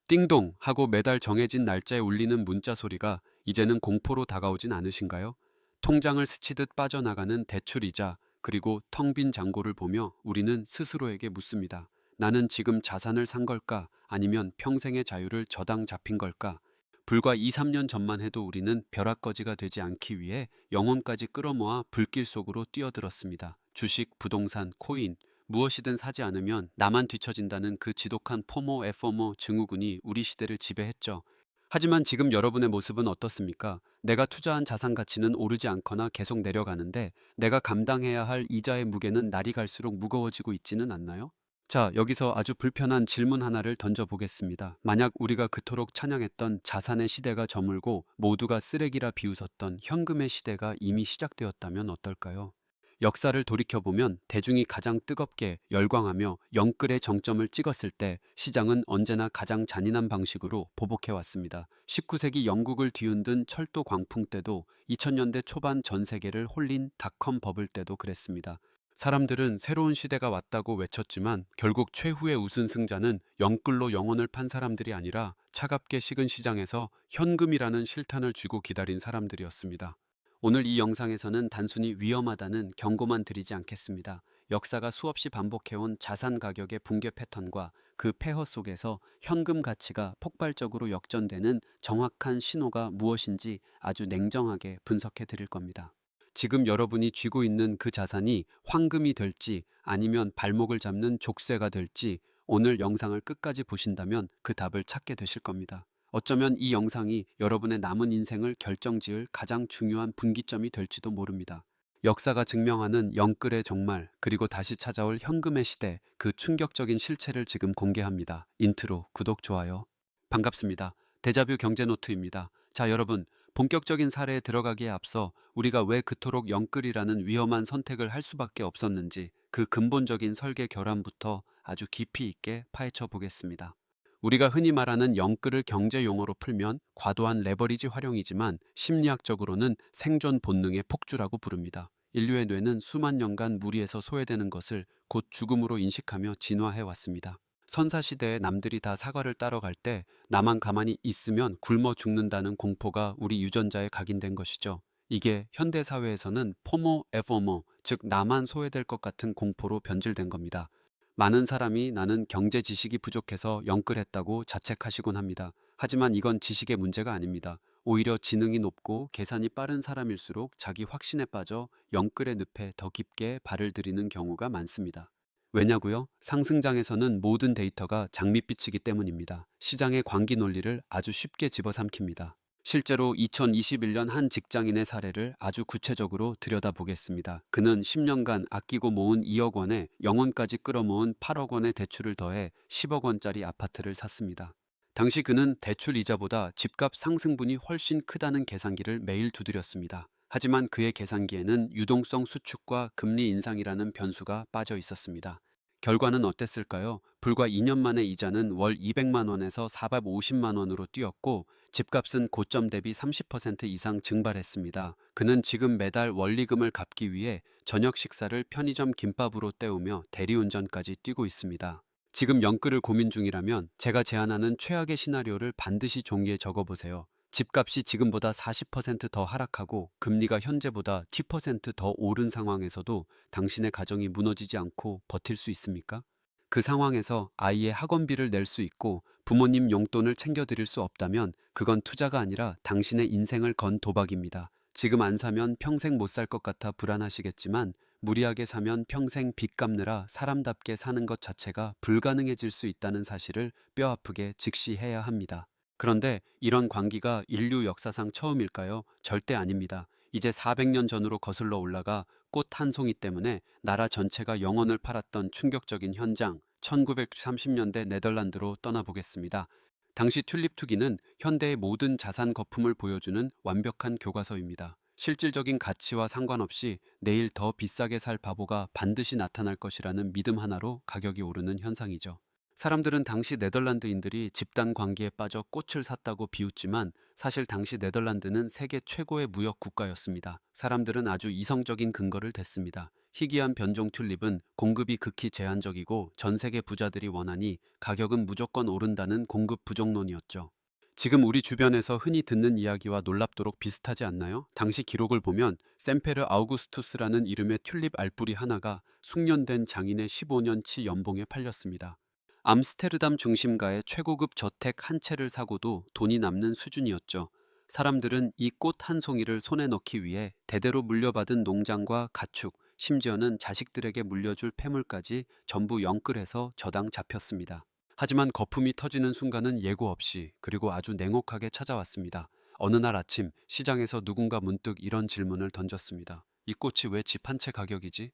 띵동 하고 매달 정해진 날짜에 울리는 문자 소리가 이제는 공포로 다가오진 않으신가요? 통장을 스치듯 빠져나가는 대출이자 그리고 텅 빈 잔고를 보며 우리는 스스로에게 묻습니다. 나는 지금 자산을 산 걸까? 아니면 평생의 자유를 저당 잡힌 걸까? 불과 2, 3년 전만 해도 우리는 벼락거지가 되지 않기 위해 영혼까지 끌어모아 불길 속으로 뛰어들었습니다. 주식, 부동산, 코인, 무엇이든 사지 않으면 나만 뒤처진다는 그 지독한 포모, 에포모 증후군이 우리 시대를 지배했죠. 하지만 지금 여러분의 모습은 어떻습니까? 내가 투자한 자산 가치는 오르지 않거나 계속 내려가는데 내가 감당해야 할 이자의 무게는 날이 갈수록 무거워지고 있지는 않나요? 자, 여기서 아주 불편한 질문 하나를 던져보겠습니다. 만약 우리가 그토록 찬양했던 자산의 시대가 저물고 모두가 쓰레기라 비웃었던 현금의 시대가 이미 시작되었다면 어떨까요? 역사를 돌이켜보면 대중이 가장 뜨겁게 열광하며 영끌의 정점을 찍었을 때 시장은 언제나 가장 잔인한 방식으로 보복해왔습니다. 19세기 영국을 뒤흔든 철도 광풍 때도 2000년대 초반 전 세계를 홀린 닷컴 버블 때도 그랬습니다. 사람들은 새로운 시대가 왔다고 외쳤지만 결국 최후의 우승승자는 영끌로 영혼을 판 사람들이 아니라 차갑게 식은 시장에서 현금이라는 실탄을 쥐고 기다린 사람들이었습니다. 오늘 이 영상에서는 단순히 위험하다는 경고만 드리지 않겠습니다. 역사가 수없이 반복해온 자산 가격의 붕괴 패턴과 그 폐허 속에서 현금 가치가 폭발적으로 역전되는 정확한 신호가 무엇인지 아주 냉정하게 분석해 드릴 겁니다. 지금 여러분이 쥐고 있는 그 자산이 황금이 될지 아니면 발목을 잡는 족쇄가 될지 오늘 영상을 끝까지 보신다면 그 답을 찾게 되실 겁니다. 어쩌면 이 영상이 여러분의 남은 인생을 결정지을 가장 중요한 분기점이 될지도 모릅니다. 역사가 증명하는 영끌의 종말 그리고 다시 찾아올 현금의 시대 그 충격적인 실체를 지금 공개합니다. 인트로, 구독, 좋아요. 반갑습니다. 데자뷰 경제노트입니다. 자, 여러분, 본격적인 사례에 들어가기에 앞서 우리가 왜 그토록 영끌이라는 위험한 선택을 할 수밖에 없었는지 그 근본적인 설계 결함부터 아주 깊이 있게 파헤쳐 보겠습니다. 우리가 흔히 말하는 영끌을 경제 용어로 풀면 과도한 레버리지 활용이지만 심리학적으로는 생존 본능의 폭주라고 부릅니다. 인류의 뇌는 수만 년간 무리에서 소외되는 것을 곧 죽음으로 인식하며 진화해 왔습니다. 선사시대에 남들이 다 사과를 따러 갈 때 나만 가만히 있으면 굶어 죽는다는 공포가 우리 유전자에 각인된 것이죠. 이게 현대사회에서는 포모 에포모, 즉 나만 소외될 것 같은 공포로 변질된 겁니다. 많은 사람이 나는 경제 지식이 부족해서 영끌했다고 자책하시곤 합니다. 하지만 이건 지식의 문제가 아닙니다. 오히려 지능이 높고 계산이 빠른 사람일수록 자기 확신에 빠져 영끌의 늪에 더 깊게 발을 들이는 경우가 많습니다. 왜냐고요? 상승장에서는 모든 데이터가 장밋빛이기 때문입니다. 시장의 광기 논리를 아주 쉽게 집어삼킵니다. 실제로 2021년 한 직장인의 사례를 아주 구체적으로 들여다보겠습니다. 그는 10년간 아끼고 모은 2억 원에 영혼까지 끌어모은 8억 원의 대출을 더해 10억 원짜리 아파트를 샀습니다. 당시 그는 대출 이자보다 집값 상승분이 훨씬 크다는 계산기를 매일 두드렸습니다. 하지만 그의 계산기에는 유동성 수축과 금리 인상이라는 변수가 빠져 있었습니다. 결과는 어땠을까요? 불과 2년 만에 이자는 월 200만 원에서 450만 원으로 뛰었고 집값은 고점 대비 30% 이상 증발했습니다. 그는 지금 매달 원리금을 갚기 위해 저녁 식사를 편의점 김밥으로 때우며 대리운전까지 뛰고 있습니다. 지금 영끌을 고민 중이라면 제가 제안하는 최악의 시나리오를 반드시 종이에 적어보세요. 집값이 지금보다 40%더 하락하고 금리가 현재보다 10%더 오른 상황에서도 당신의 가정이 무너지지 않고 버틸 수 있습니까? 그 상황에서 아이의 학원비를 낼 수 있고 부모님 용돈을 챙겨드릴 수 없다면 그건 투자가 아니라 당신의 인생을 건 도박입니다. 지금 안 사면 평생 못 살 것 같아 불안하시겠지만 무리하게 사면 평생 빚 갚느라 사람답게 사는 것 자체가 불가능해질 수 있다는 사실을 뼈아프게 직시해야 합니다. 그런데 이런 광기가 인류 역사상 처음일까요? 절대 아닙니다. 이제 400년 전으로 거슬러 올라가 꽃 한 송이 때문에 나라 전체가 영혼을 팔았던 충격적인 현장, 1930년대 네덜란드로 떠나보겠습니다. 당시 튤립 투기는 현대의 모든 자산 거품을 보여주는 완벽한 교과서입니다. 실질적인 가치와 상관없이 내일 더 비싸게 살 바보가 반드시 나타날 것이라는 믿음 하나로 가격이 오르는 현상이죠. 사람들은 당시 네덜란드인들이 집단 관계에 빠져 꽃을 샀다고 비웃지만 사실 당시 네덜란드는 세계 최고의 무역 국가였습니다. 사람들은 아주 이성적인 근거를 댔습니다. 희귀한 변종 튤립은 공급이 극히 제한적이고 전 세계 부자들이 원하니 가격은 무조건 오른다는 공급 부족론이었죠. 지금 우리 주변에서 흔히 듣는 이야기와 놀랍도록 비슷하지 않나요? 당시 기록을 보면 샘페르 아우구스투스라는 이름의 튤립 알뿌리 하나가 숙련된 장인의 15년치 연봉에 팔렸습니다. 암스테르담 중심가의 최고급 저택 한 채를 사고도 돈이 남는 수준이었죠. 사람들은 이 꽃 한 송이를 손에 넣기 위해 대대로 물려받은 농장과 가축, 심지어는 자식들에게 물려줄 폐물까지 전부 영끌해서 저당 잡혔습니다. 하지만 거품이 터지는 순간은 예고 없이 그리고 아주 냉혹하게 찾아왔습니다. 어느 날 아침 시장에서 누군가 문득 이런 질문을 던졌습니다. 이 꽃이 왜 집 한 채 가격이지?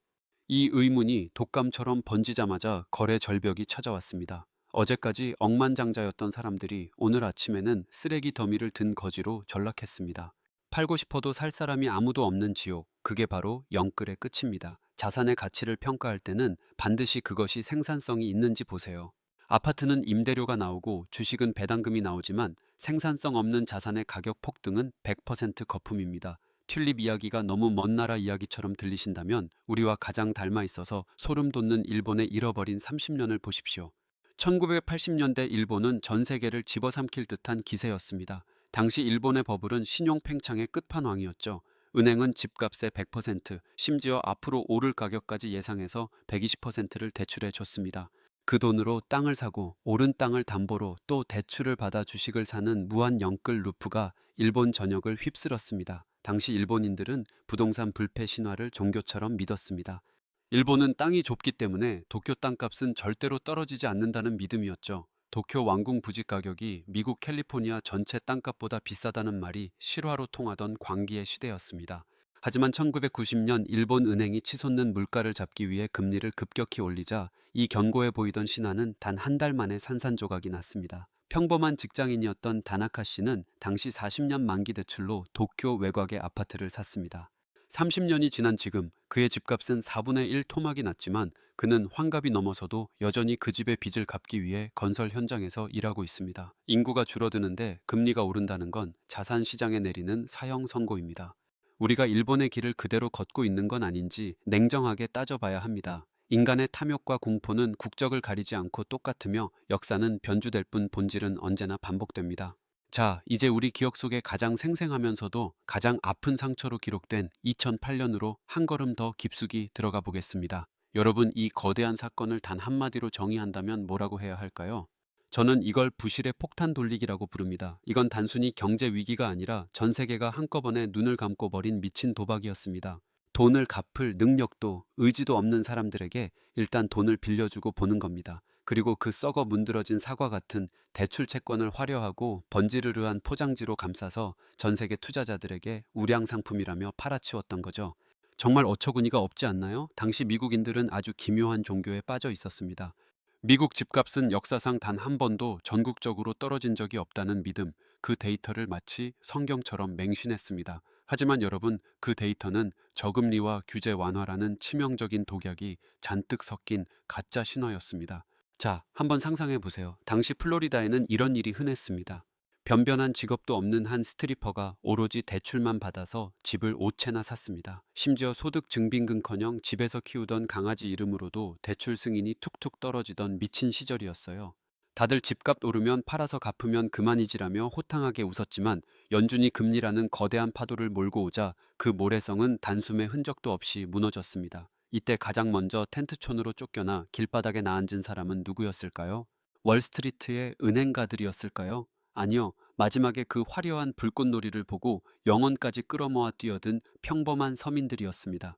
이 의문이 독감처럼 번지자마자 거래 절벽이 찾아왔습니다. 어제까지 억만장자였던 사람들이 오늘 아침에는 쓰레기 더미를 든 거지로 전락했습니다. 팔고 싶어도 살 사람이 아무도 없는 지옥, 그게 바로 영끌의 끝입니다. 자산의 가치를 평가할 때는 반드시 그것이 생산성이 있는지 보세요. 아파트는 임대료가 나오고 주식은 배당금이 나오지만 생산성 없는 자산의 가격 폭등은 100% 거품입니다. 튤립 이야기가 너무 먼 나라 이야기처럼 들리신다면 우리와 가장 닮아 있어서 소름 돋는 일본의 잃어버린 30년을 보십시오. 1980년대 일본은 전 세계를 집어삼킬 듯한 기세였습니다. 당시 일본의 버블은 신용 팽창의 끝판왕이었죠. 은행은 집값의 100%, 심지어 앞으로 오를 가격까지 예상해서 120%를 대출해 줬습니다. 그 돈으로 땅을 사고 오른 땅을 담보로 또 대출을 받아 주식을 사는 무한 영끌 루프가 일본 전역을 휩쓸었습니다. 당시 일본인들은 부동산 불패 신화를 종교처럼 믿었습니다. 일본은 땅이 좁기 때문에 도쿄 땅값은 절대로 떨어지지 않는다는 믿음이었죠. 도쿄 왕궁 부지 가격이 미국 캘리포니아 전체 땅값보다 비싸다는 말이 실화로 통하던 광기의 시대였습니다. 하지만 1990년 일본 은행이 치솟는 물가를 잡기 위해 금리를 급격히 올리자 이 견고해 보이던 신화는 단 한 달 만에 산산조각이 났습니다. 평범한 직장인이었던 다나카 씨는 당시 40년 만기 대출로 도쿄 외곽의 아파트를 샀습니다. 30년이 지난 지금 그의 집값은 4분의 1 토막이 났지만 그는 환갑이 넘어서도 여전히 그 집의 빚을 갚기 위해 건설 현장에서 일하고 있습니다. 인구가 줄어드는데 금리가 오른다는 건 자산 시장에 내리는 사형 선고입니다. 우리가 일본의 길을 그대로 걷고 있는 건 아닌지 냉정하게 따져봐야 합니다. 인간의 탐욕과 공포는 국적을 가리지 않고 똑같으며 역사는 변주될 뿐 본질은 언제나 반복됩니다. 자, 이제 우리 기억 속에 가장 생생하면서도 가장 아픈 상처로 기록된 2008년으로 한 걸음 더 깊숙이 들어가 보겠습니다. 여러분, 이 거대한 사건을 단 한마디로 정의한다면 뭐라고 해야 할까요? 저는 이걸 부실의 폭탄 돌리기라고 부릅니다. 이건 단순히 경제 위기가 아니라 전 세계가 한꺼번에 눈을 감고 버린 미친 도박이었습니다. 돈을 갚을 능력도 의지도 없는 사람들에게 일단 돈을 빌려주고 보는 겁니다. 그리고 그 썩어 문드러진 사과 같은 대출 채권을 화려하고 번지르르한 포장지로 감싸서 전 세계 투자자들에게 우량 상품이라며 팔아치웠던 거죠. 정말 어처구니가 없지 않나요? 당시 미국인들은 아주 기묘한 종교에 빠져 있었습니다. 미국 집값은 역사상 단 한 번도 전국적으로 떨어진 적이 없다는 믿음, 그 데이터를 마치 성경처럼 맹신했습니다. 하지만 여러분, 그 데이터는 저금리와 규제 완화라는 치명적인 독약이 잔뜩 섞인 가짜 신화였습니다. 자, 한번 상상해 보세요. 당시 플로리다에는 이런 일이 흔했습니다. 변변한 직업도 없는 한 스트리퍼가 오로지 대출만 받아서 집을 5채나 샀습니다. 심지어 소득 증빙은커녕 집에서 키우던 강아지 이름으로도 대출 승인이 툭툭 떨어지던 미친 시절이었어요. 다들 집값 오르면 팔아서 갚으면 그만이지라며 호탕하게 웃었지만 연준이 금리라는 거대한 파도를 몰고 오자 그 모래성은 단숨에 흔적도 없이 무너졌습니다. 이때 가장 먼저 텐트촌으로 쫓겨나 길바닥에 나앉은 사람은 누구였을까요? 월스트리트의 은행가들이었을까요? 아니요. 마지막에 그 화려한 불꽃놀이를 보고 영혼까지 끌어모아 뛰어든 평범한 서민들이었습니다.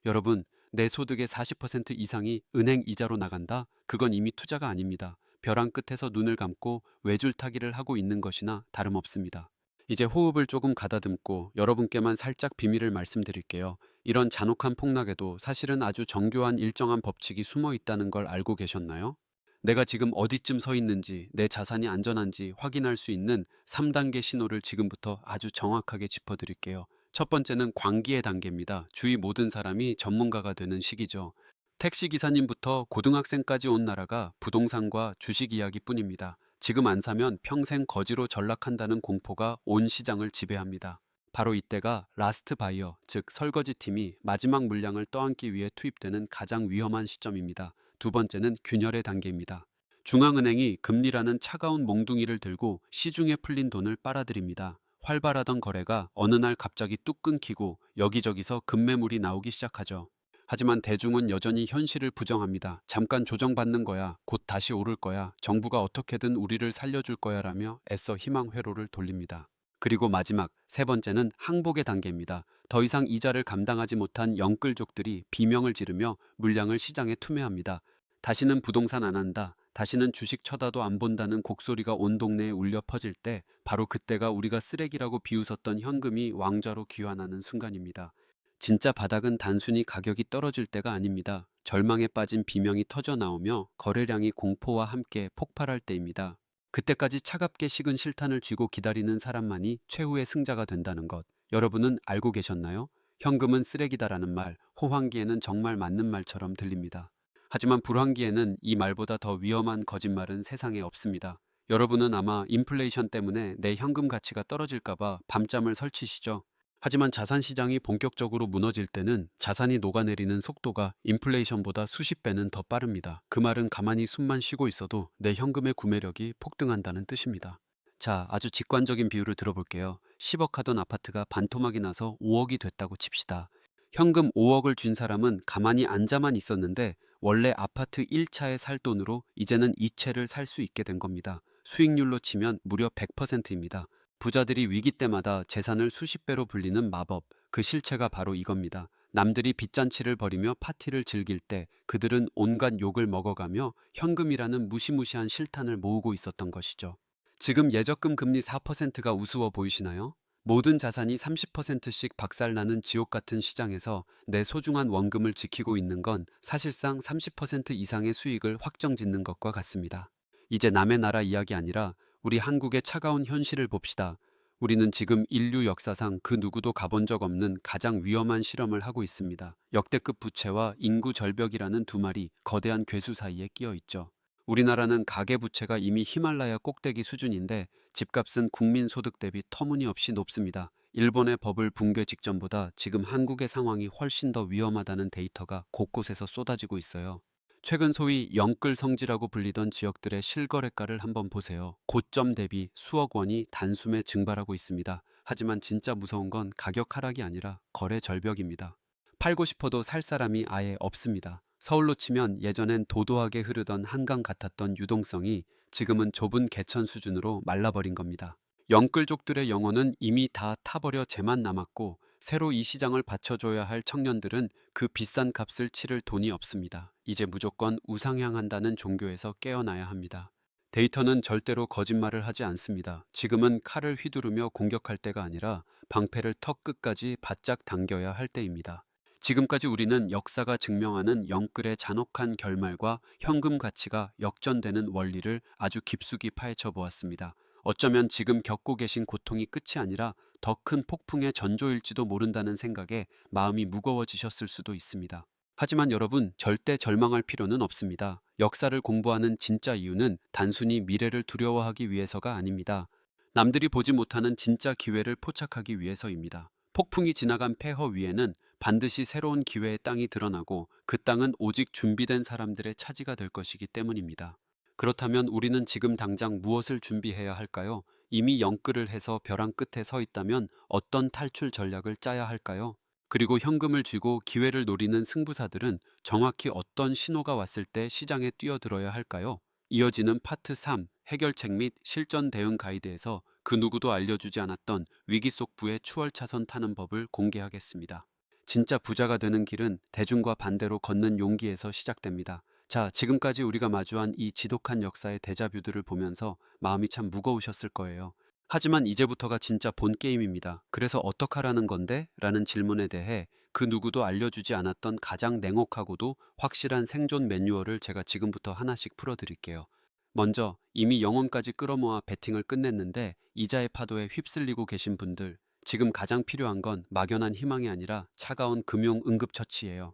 여러분, 내 소득의 40% 이상이 은행 이자로 나간다? 그건 이미 투자가 아닙니다. 벼랑 끝에서 눈을 감고 외줄타기를 하고 있는 것이나 다름없습니다. 이제 호흡을 조금 가다듬고 여러분께만 살짝 비밀을 말씀드릴게요. 이런 잔혹한 폭락에도 사실은 아주 정교한 일정한 법칙이 숨어 있다는 걸 알고 계셨나요? 내가 지금 어디쯤 서 있는지, 내 자산이 안전한지 확인할 수 있는 3단계 신호를 지금부터 아주 정확하게 짚어드릴게요. 첫 번째는 광기의 단계입니다. 주위 모든 사람이 전문가가 되는 시기죠. 택시기사님부터 고등학생까지 온 나라가 부동산과 주식 이야기뿐입니다. 지금 안 사면 평생 거지로 전락한다는 공포가 온 시장을 지배합니다. 바로 이때가 라스트 바이어, 즉 설거지 팀이 마지막 물량을 떠안기 위해 투입되는 가장 위험한 시점입니다. 두 번째는 균열의 단계입니다. 중앙은행이 금리라는 차가운 몽둥이를 들고 시중에 풀린 돈을 빨아들입니다. 활발하던 거래가 어느 날 갑자기 뚝 끊기고 여기저기서 급매물이 나오기 시작하죠. 하지만 대중은 여전히 현실을 부정합니다. 잠깐 조정받는 거야. 곧 다시 오를 거야. 정부가 어떻게든 우리를 살려줄 거야 라며 애써 희망 회로를 돌립니다. 그리고 마지막 세 번째는 항복의 단계입니다. 더 이상 이자를 감당하지 못한 영끌족들이 비명을 지르며 물량을 시장에 투매합니다. 다시는 부동산 안 한다. 다시는 주식 쳐다도 안 본다는 곡소리가 온 동네에 울려 퍼질 때 바로 그때가 우리가 쓰레기라고 비웃었던 현금이 왕좌로 귀환하는 순간입니다. 진짜 바닥은 단순히 가격이 떨어질 때가 아닙니다. 절망에 빠진 비명이 터져 나오며 거래량이 공포와 함께 폭발할 때입니다. 그때까지 차갑게 식은 실탄을 쥐고 기다리는 사람만이 최후의 승자가 된다는 것. 여러분은 알고 계셨나요? 현금은 쓰레기다라는 말, 호황기에는 정말 맞는 말처럼 들립니다. 하지만 불황기에는 이 말보다 더 위험한 거짓말은 세상에 없습니다. 여러분은 아마 인플레이션 때문에 내 현금 가치가 떨어질까봐 밤잠을 설치시죠. 하지만 자산 시장이 본격적으로 무너질 때는 자산이 녹아내리는 속도가 인플레이션보다 수십 배는 더 빠릅니다. 그 말은 가만히 숨만 쉬고 있어도 내 현금의 구매력이 폭등한다는 뜻입니다. 자, 아주 직관적인 비유를 들어볼게요. 10억 하던 아파트가 반토막이 나서 5억이 됐다고 칩시다. 현금 5억을 쥔 사람은 가만히 앉아만 있었는데 원래 아파트 1차에 살 돈으로 이제는 2채를 살 수 있게 된 겁니다. 수익률로 치면 무려 100%입니다. 부자들이 위기 때마다 재산을 수십 배로 불리는 마법, 그 실체가 바로 이겁니다. 남들이 빚잔치를 벌이며 파티를 즐길 때 그들은 온갖 욕을 먹어가며 현금이라는 무시무시한 실탄을 모으고 있었던 것이죠. 지금 예적금 금리 4%가 우스워 보이시나요? 모든 자산이 30%씩 박살나는 지옥 같은 시장에서 내 소중한 원금을 지키고 있는 건 사실상 30% 이상의 수익을 확정짓는 것과 같습니다. 이제 남의 나라 이야기 아니라 우리 한국의 차가운 현실을 봅시다. 우리는 지금 인류 역사상 그 누구도 가본 적 없는 가장 위험한 실험을 하고 있습니다. 역대급 부채와 인구 절벽이라는 두 말이 거대한 괴수 사이에 끼어 있죠. 우리나라는 가계부채가 이미 히말라야 꼭대기 수준인데 집값은 국민 소득 대비 터무니없이 높습니다. 일본의 버블 붕괴 직전보다 지금 한국의 상황이 훨씬 더 위험하다는 데이터가 곳곳에서 쏟아지고 있어요. 최근 소위 영끌 성지라고 불리던 지역들의 실거래가를 한번 보세요. 고점 대비 수억 원이 단숨에 증발하고 있습니다. 하지만 진짜 무서운 건 가격 하락이 아니라 거래 절벽입니다. 팔고 싶어도 살 사람이 아예 없습니다. 서울로 치면 예전엔 도도하게 흐르던 한강 같았던 유동성이 지금은 좁은 개천 수준으로 말라버린 겁니다. 영끌족들의 영혼은 이미 다 타버려 재만 남았고 새로 이 시장을 받쳐줘야 할 청년들은 그 비싼 값을 치를 돈이 없습니다. 이제 무조건 우상향한다는 종교에서 깨어나야 합니다. 데이터는 절대로 거짓말을 하지 않습니다. 지금은 칼을 휘두르며 공격할 때가 아니라 방패를 턱 끝까지 바짝 당겨야 할 때입니다. 지금까지 우리는 역사가 증명하는 영끌의 잔혹한 결말과 현금 가치가 역전되는 원리를 아주 깊숙이 파헤쳐 보았습니다. 어쩌면 지금 겪고 계신 고통이 끝이 아니라 더 큰 폭풍의 전조일지도 모른다는 생각에 마음이 무거워지셨을 수도 있습니다. 하지만 여러분, 절대 절망할 필요는 없습니다. 역사를 공부하는 진짜 이유는 단순히 미래를 두려워하기 위해서가 아닙니다. 남들이 보지 못하는 진짜 기회를 포착하기 위해서입니다. 폭풍이 지나간 폐허 위에는 반드시 새로운 기회의 땅이 드러나고 그 땅은 오직 준비된 사람들의 차지가 될 것이기 때문입니다. 그렇다면 우리는 지금 당장 무엇을 준비해야 할까요? 이미 영끌을 해서 벼랑 끝에 서 있다면 어떤 탈출 전략을 짜야 할까요? 그리고 현금을 쥐고 기회를 노리는 승부사들은 정확히 어떤 신호가 왔을 때 시장에 뛰어들어야 할까요? 이어지는 파트 3, 해결책 및 실전 대응 가이드에서 그 누구도 알려주지 않았던 위기 속 부의 추월차선 타는 법을 공개하겠습니다. 진짜 부자가 되는 길은 대중과 반대로 걷는 용기에서 시작됩니다. 자, 지금까지 우리가 마주한 이 지독한 역사의 데자뷰들을 보면서 마음이 참 무거우셨을 거예요. 하지만 이제부터가 진짜 본 게임입니다. 그래서 어떡하라는 건데? 라는 질문에 대해 그 누구도 알려주지 않았던 가장 냉혹하고도 확실한 생존 매뉴얼을 제가 지금부터 하나씩 풀어드릴게요. 먼저 이미 영혼까지 끌어모아 베팅을 끝냈는데 이자의 파도에 휩쓸리고 계신 분들, 지금 가장 필요한 건 막연한 희망이 아니라 차가운 금융 응급처치예요.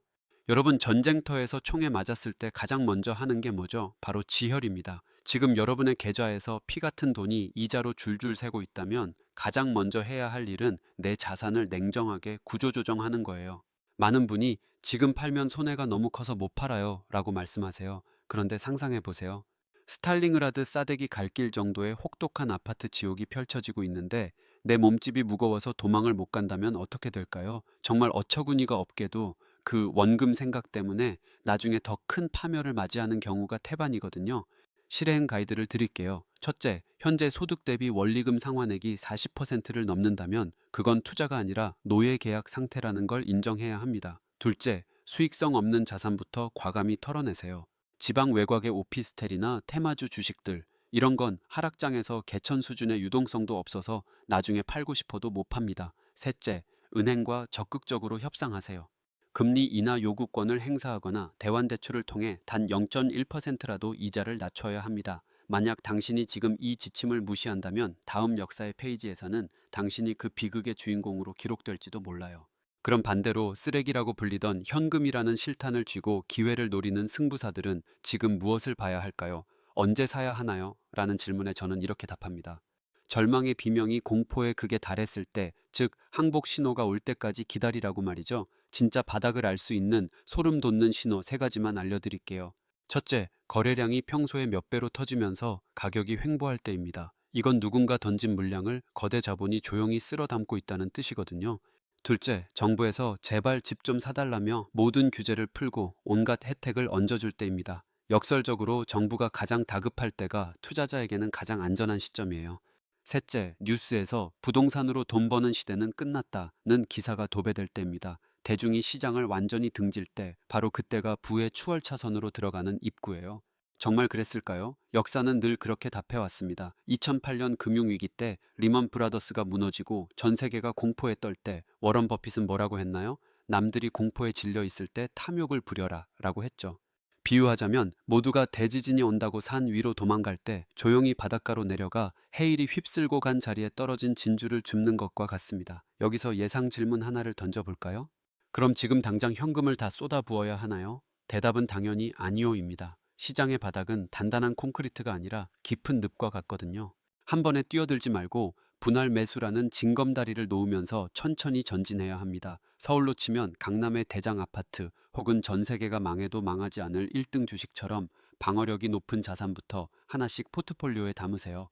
여러분, 전쟁터에서 총에 맞았을 때 가장 먼저 하는 게 뭐죠? 바로 지혈입니다. 지금 여러분의 계좌에서 피 같은 돈이 이자로 줄줄 새고 있다면 가장 먼저 해야 할 일은 내 자산을 냉정하게 구조조정하는 거예요. 많은 분이 지금 팔면 손해가 너무 커서 못 팔아요 라고 말씀하세요. 그런데 상상해 보세요. 스탈링그라드 싸대기 갈 길 정도의 혹독한 아파트 지옥이 펼쳐지고 있는데 내 몸집이 무거워서 도망을 못 간다면 어떻게 될까요? 정말 어처구니가 없게도 그 원금 생각 때문에 나중에 더 큰 파멸을 맞이하는 경우가 태반이거든요. 실행 가이드를 드릴게요. 첫째, 현재 소득 대비 원리금 상환액이 40%를 넘는다면 그건 투자가 아니라 노예 계약 상태라는 걸 인정해야 합니다. 둘째, 수익성 없는 자산부터 과감히 털어내세요. 지방 외곽의 오피스텔이나 테마주 주식들, 이런 건 하락장에서 개천 수준의 유동성도 없어서 나중에 팔고 싶어도 못 팝니다. 셋째, 은행과 적극적으로 협상하세요. 금리 인하 요구권을 행사하거나 대환대출을 통해 단 0.1%라도 이자를 낮춰야 합니다. 만약 당신이 지금 이 지침을 무시한다면 다음 역사의 페이지에서는 당신이 그 비극의 주인공으로 기록될지도 몰라요. 그럼 반대로 쓰레기라고 불리던 현금이라는 실탄을 쥐고 기회를 노리는 승부사들은 지금 무엇을 봐야 할까요? 언제 사야 하나요? 라는 질문에 저는 이렇게 답합니다. 절망의 비명이 공포의 극에 달했을 때, 즉 항복 신호가 올 때까지 기다리라고 말이죠. 진짜 바닥을 알 수 있는 소름 돋는 신호 세 가지만 알려드릴게요. 첫째, 거래량이 평소의 몇 배로 터지면서 가격이 횡보할 때입니다. 이건 누군가 던진 물량을 거대 자본이 조용히 쓸어 담고 있다는 뜻이거든요. 둘째, 정부에서 제발 집 좀 사달라며 모든 규제를 풀고 온갖 혜택을 얹어줄 때입니다. 역설적으로 정부가 가장 다급할 때가 투자자에게는 가장 안전한 시점이에요. 셋째, 뉴스에서 부동산으로 돈 버는 시대는 끝났다는 기사가 도배될 때입니다. 대중이 시장을 완전히 등질 때, 바로 그때가 부의 추월차선으로 들어가는 입구예요. 정말 그랬을까요? 역사는 늘 그렇게 답해왔습니다. 2008년 금융위기 때 리먼 브라더스가 무너지고 전 세계가 공포에 떨 때 워런 버핏은 뭐라고 했나요? 남들이 공포에 질려 있을 때 탐욕을 부려라 라고 했죠. 비유하자면 모두가 대지진이 온다고 산 위로 도망갈 때 조용히 바닷가로 내려가 해일이 휩쓸고 간 자리에 떨어진 진주를 줍는 것과 같습니다. 여기서 예상 질문 하나를 던져볼까요? 그럼 지금 당장 현금을 다 쏟아부어야 하나요? 대답은 당연히 아니오입니다. 시장의 바닥은 단단한 콘크리트가 아니라 깊은 늪과 같거든요. 한 번에 뛰어들지 말고 분할 매수라는 징검다리를 놓으면서 천천히 전진해야 합니다. 서울로 치면 강남의 대장 아파트 혹은 전 세계가 망해도 망하지 않을 1등 주식처럼 방어력이 높은 자산부터 하나씩 포트폴리오에 담으세요.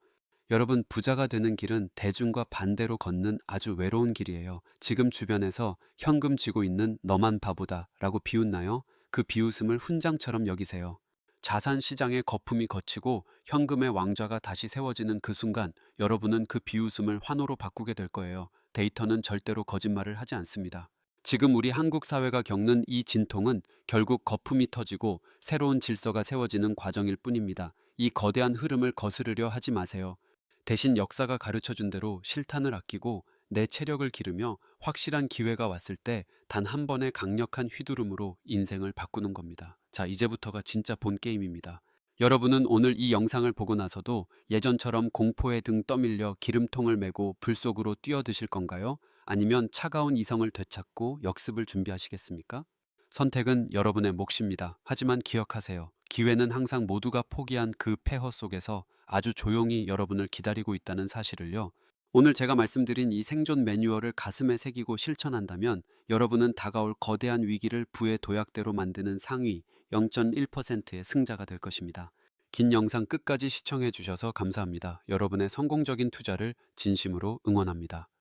여러분, 부자가 되는 길은 대중과 반대로 걷는 아주 외로운 길이에요. 지금 주변에서 현금 쥐고 있는 너만 바보다 라고 비웃나요? 그 비웃음을 훈장처럼 여기세요. 자산 시장의 거품이 걷히고 현금의 왕좌가 다시 세워지는 그 순간 여러분은 그 비웃음을 환호로 바꾸게 될 거예요. 데이터는 절대로 거짓말을 하지 않습니다. 지금 우리 한국 사회가 겪는 이 진통은 결국 거품이 터지고 새로운 질서가 세워지는 과정일 뿐입니다. 이 거대한 흐름을 거스르려 하지 마세요. 대신 역사가 가르쳐준 대로 실탄을 아끼고 내 체력을 기르며 확실한 기회가 왔을 때 단 한 번의 강력한 휘두름으로 인생을 바꾸는 겁니다. 자, 이제부터가 진짜 본 게임입니다. 여러분은 오늘 이 영상을 보고 나서도 예전처럼 공포에 등 떠밀려 기름통을 메고 불 속으로 뛰어드실 건가요? 아니면 차가운 이성을 되찾고 역습을 준비하시겠습니까? 선택은 여러분의 몫입니다. 하지만 기억하세요. 기회는 항상 모두가 포기한 그 폐허 속에서 아주 조용히 여러분을 기다리고 있다는 사실을요. 오늘 제가 말씀드린 이 생존 매뉴얼을 가슴에 새기고 실천한다면 여러분은 다가올 거대한 위기를 부의 도약대로 만드는 상위 0.1%의 승자가 될 것입니다. 긴 영상 끝까지 시청해 주셔서 감사합니다. 여러분의 성공적인 투자를 진심으로 응원합니다.